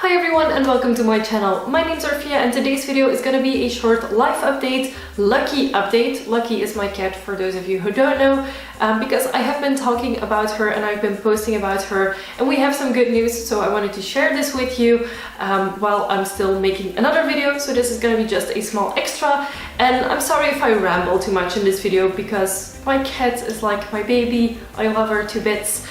Hi everyone and welcome to my channel. My name's Orphea and today's video is going to be a short life update, Lucky update. Lucky is my cat for those of you who don't know, because I have been talking about her and I've been posting about her and we have some good news, so I wanted to share this with you while I'm still making another video. So this is going to be just a small extra, and I'm sorry if I ramble too much in this video because my cat is like my baby. I love her to bits.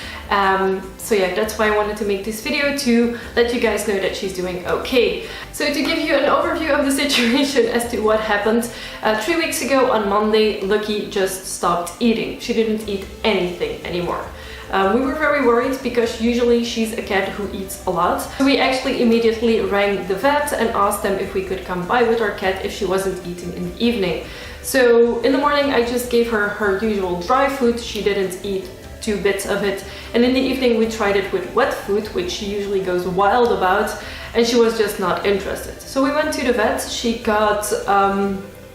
So yeah, that's why I wanted to make this video, to let you guys know that she's doing okay. So to give you an overview of the situation as to what happened, 3 weeks ago on Monday, Lucky just stopped eating. She didn't eat anything anymore. We were very worried because usually she's a cat who eats a lot. So we actually immediately rang the vet and asked them if we could come by with our cat if she wasn't eating in the evening. So in the morning I just gave her her usual dry food. She didn't eat 2 bits of it, and in the evening we tried it with wet food, which she usually goes wild about, and she was just not interested. So we went to the vet. She got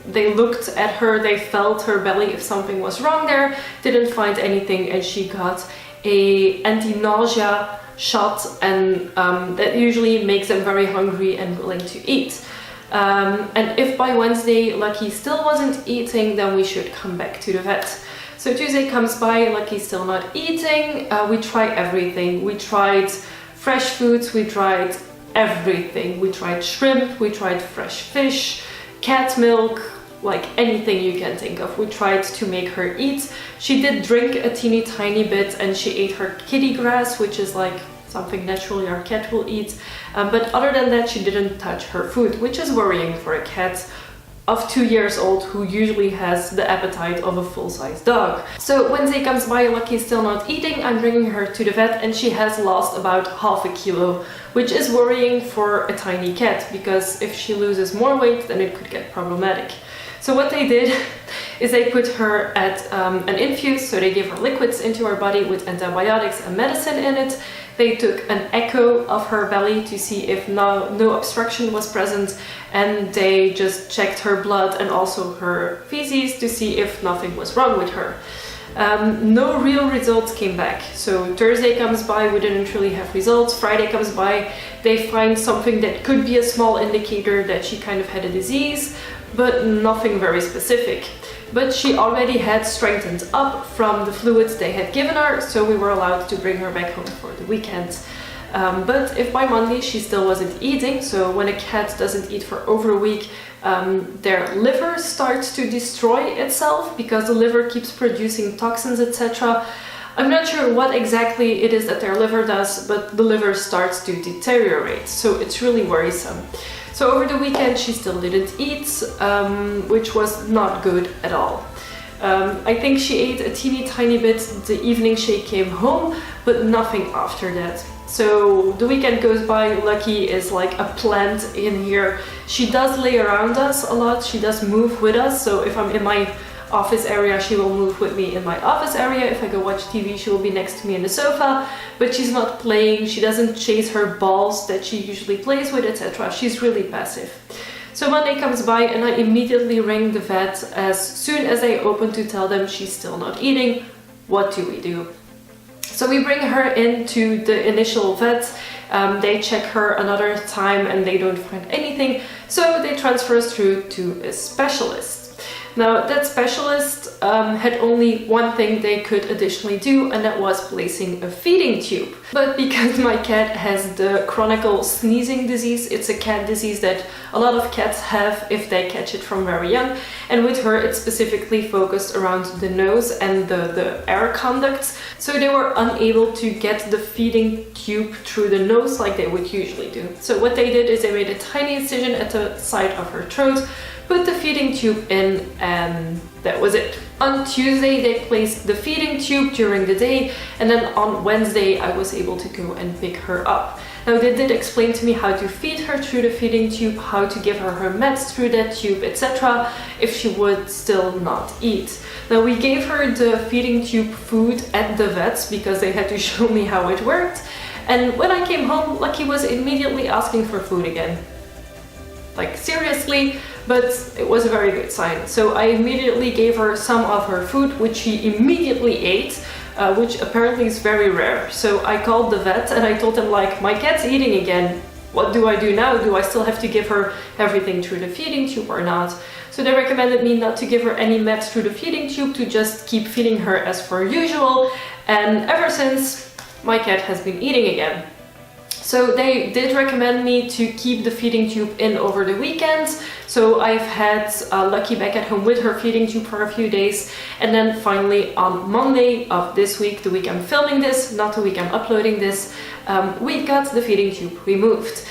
they looked at her, they felt her belly if something was wrong there, didn't find anything, and she got a anti-nausea shot, and that usually makes them very hungry and willing to eat. And if by Wednesday Lucky still wasn't eating, then we should come back to the vet. So Tuesday comes by, Lucky's still not eating. We tried everything. We tried fresh foods, we tried everything. We tried shrimp, we tried fresh fish, cat milk, like anything you can think of. We tried to make her eat. She did drink a teeny tiny bit and she ate her kitty grass, which is like something naturally our cat will eat. But other than that, she didn't touch her food, which is worrying for a cat of 2 years old who usually has the appetite of a full-size dog. So Wednesday comes by, Lucky's still not eating. I'm bringing her to the vet and she has lost about half a kilo, which is worrying for a tiny cat because if she loses more weight then it could get problematic. So what they did is they put her at an infuse, so they gave her liquids into her body with antibiotics and medicine in it. They took an echo of her belly to see if no obstruction was present, and they just checked her blood and also her feces to see if nothing was wrong with her. No real results came back. So Thursday comes by, we didn't really have results. Friday comes by, they find something that could be a small indicator that she kind of had a disease, but nothing very specific. But she already had strengthened up from the fluids they had given her, so we were allowed to bring her back home for the weekend. But if by Monday she still wasn't eating, so when a cat doesn't eat for over a week, their liver starts to destroy itself because the liver keeps producing toxins, etc. I'm not sure what exactly it is that their liver does, but the liver starts to deteriorate, so it's really worrisome. So over the weekend she still didn't eat, which was not good at all. I think she ate a teeny tiny bit the evening she came home, but nothing after that. So the weekend goes by, Lucky is like a plant in here. She does lay around us a lot, she does move with us, so if I'm in my office area she will move with me in my office area. If I go watch TV she will be next to me in the sofa, but she's not playing, she doesn't chase her balls that she usually plays with, etc. She's really passive. So Monday comes by and I immediately ring the vet as soon as I open to tell them she's still not eating. What do we do? So we bring her into the initial vet. They check her another time and they don't find anything, so they transfer us through to a specialist. Now that specialist had only one thing they could additionally do, and that was placing a feeding tube. But because my cat has the chronic sneezing disease, it's a cat disease that a lot of cats have if they catch it from very young, and with her it's specifically focused around the nose and the air conducts, so they were unable to get the feeding tube through the nose like they would usually do. So what they did is they made a tiny incision at the side of her throat, put the feeding tube in, and that was it. On Tuesday they placed the feeding tube during the day, and then on Wednesday I was able to go and pick her up. Now they did explain to me how to feed her through the feeding tube, how to give her her meds through that tube, etc. if she would still not eat. Now we gave her the feeding tube food at the vets because they had to show me how it worked, and when I came home Lucky was immediately asking for food again. Like seriously, but it was a very good sign. So I immediately gave her some of her food, which she immediately ate, which apparently is very rare. So I called the vet and I told him, like, my cat's eating again. what do I do now? Do I still have to give her everything through the feeding tube or not? So they recommended me not to give her any meds through the feeding tube, to just keep feeding her as per usual. And ever since, my cat has been eating again. So they did recommend me to keep the feeding tube in over the weekends. So I've had Lucky back at home with her feeding tube for a few days. And then finally on Monday of this week, the week I'm filming this, not the week I'm uploading this, we got the feeding tube removed.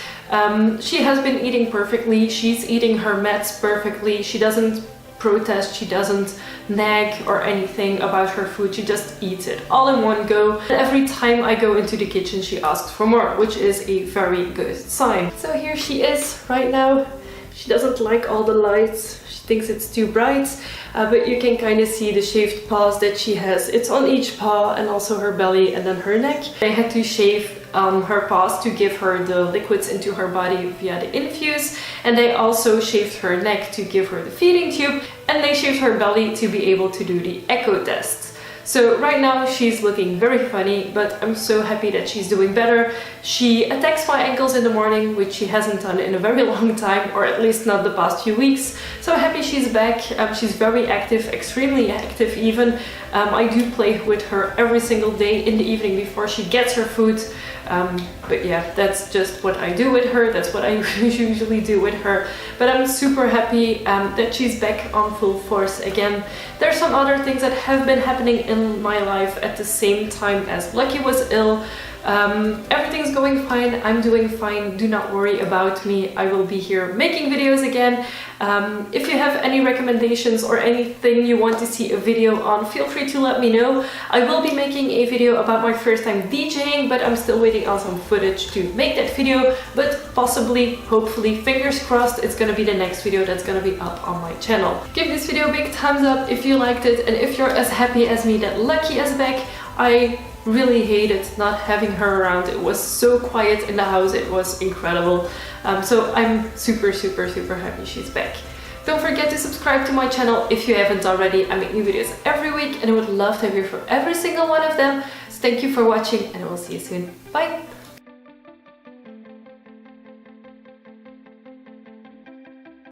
She has been eating perfectly. She's eating her meds perfectly. She doesn't protest, she doesn't nag or anything about her food, she just eats it all in one go. And every time I go into the kitchen she asks for more, which is a very good sign. So here she is right now. She doesn't like all the lights, she thinks it's too bright, but you can kind of see the shaved paws that she has. It's on each paw and also her belly and then her neck. I had to shave her paws to give her the liquids into her body via the infuse, and they also shaved her neck to give her the feeding tube, and they shaved her belly to be able to do the echo test. So right now she's looking very funny, but I'm so happy that she's doing better. She attacks my ankles in the morning, which she hasn't done in a very long time, or at least not the past few weeks. So happy she's back. She's very active, extremely active even. I do play with her every single day in the evening before she gets her food. But yeah, that's just what I do with her, that's what I usually do with her. But I'm super happy that she's back on full force again. There's some other things that have been happening in my life at the same time as Lucky was ill. Everything's going fine, I'm doing fine, do not worry about me. I will be here making videos again. If you have any recommendations or anything you want to see a video on, feel free to let me know. I will be making a video about my first time DJing, but I'm still waiting on some footage to make that video, but possibly, hopefully, fingers crossed, it's gonna be the next video that's gonna be up on my channel. Give this video a big thumbs up if you liked it, and if you're as happy as me that Lucky is back. I really hated not having her around. It was so quiet in the house, it was incredible. So I'm super happy she's back. Don't forget to subscribe to my channel if you haven't already. I make new videos every week and I would love to hear from every single one of them. So thank you for watching and I will see you soon. Bye!